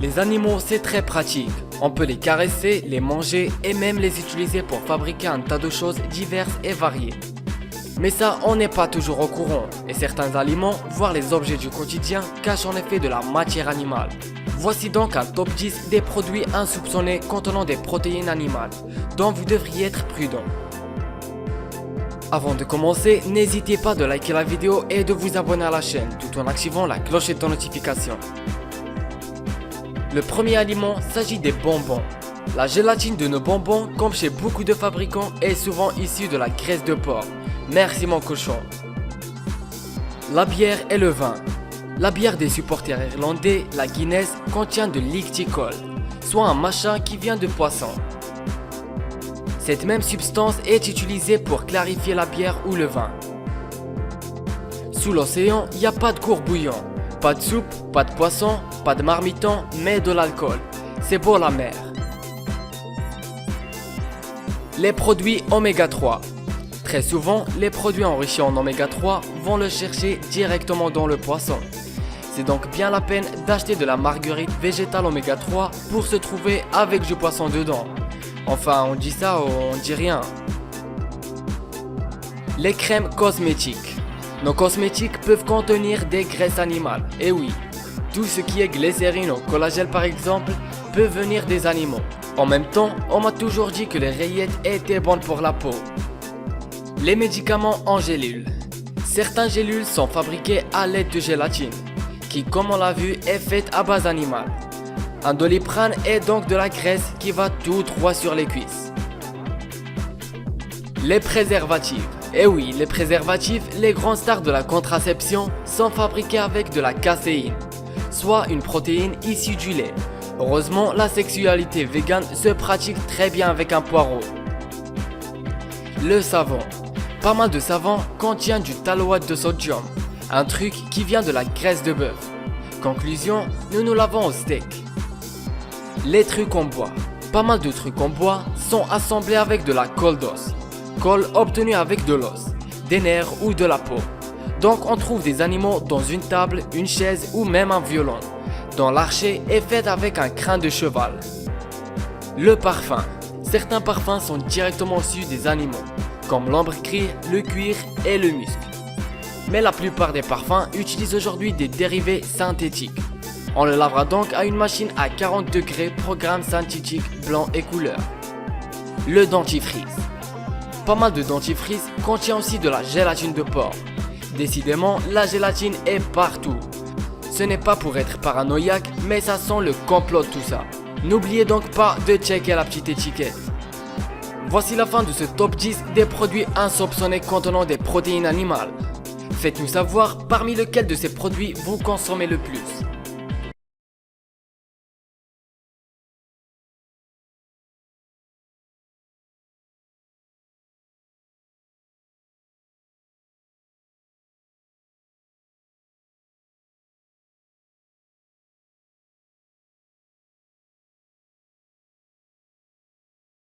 Les animaux, c'est très pratique. On peut les caresser, les manger et même les utiliser pour fabriquer un tas de choses diverses et variées. Mais ça, on n'est pas toujours au courant, et certains aliments, voire les objets du quotidien, cachent en effet de la matière animale. Voici donc un top 10 des produits insoupçonnés contenant des protéines animales, dont vous devriez être prudent. Avant de commencer, n'hésitez pas de liker la vidéo et de vous abonner à la chaîne, tout en activant la cloche de notification. Le premier aliment s'agit des bonbons. La gélatine de nos bonbons, comme chez beaucoup de fabricants, est souvent issue de la graisse de porc. Merci mon cochon. La bière et le vin. La bière des supporters irlandais, la Guinness, contient de l'icticol, soit un machin qui vient de poisson. Cette même substance est utilisée pour clarifier la bière ou le vin. Sous l'océan, il n'y a pas de cours bouillants, pas de soupe, pas de poisson, pas de marmiton, mais de l'alcool. C'est beau la mer. Les produits oméga 3. Très souvent, les produits enrichis en oméga 3 vont le chercher directement dans le poisson. C'est donc bien la peine d'acheter de la marguerite végétale oméga 3 pour se trouver avec du poisson dedans. Enfin, on dit ça ou on dit rien. Les crèmes cosmétiques. Nos cosmétiques peuvent contenir des graisses animales. Et oui, tout ce qui est glycérine ou collagène par exemple peut venir des animaux. En même temps, on m'a toujours dit que les rayettes étaient bonnes pour la peau. Les médicaments en gélules. Certains gélules sont fabriqués à l'aide de gélatine, qui comme on l'a vu est faite à base animale. Un Doliprane est donc de la graisse qui va tout droit sur les cuisses. Les préservatifs. Et oui, les préservatifs, les grandes stars de la contraception, sont fabriqués avec de la caséine, soit une protéine issue du lait. Heureusement, la sexualité végane se pratique très bien avec un poireau. Le savon. Pas mal de savon contient du tallowate de sodium, un truc qui vient de la graisse de bœuf. Conclusion, nous nous lavons au steak. Les trucs en bois. Pas mal de trucs en bois sont assemblés avec de la colle d'os. Colle obtenue avec de l'os, des nerfs ou de la peau. Donc on trouve des animaux dans une table, une chaise ou même un violon, dont l'archet est fait avec un crin de cheval. Le parfum. Certains parfums sont directement issus des animaux, comme l'ambre-gris, le cuir et le musc. Mais la plupart des parfums utilisent aujourd'hui des dérivés synthétiques. On le lavera donc à une machine à 40 degrés, programme synthétique, blanc et couleur. Le dentifrice. Pas mal de dentifrice contient aussi de la gélatine de porc. Décidément, la gélatine est partout. Ce n'est pas pour être paranoïaque, mais ça sent le complot tout ça. N'oubliez donc pas de checker la petite étiquette. Voici la fin de ce top 10 des produits insoupçonnés contenant des protéines animales. Faites-nous savoir parmi lequel de ces produits vous consommez le plus.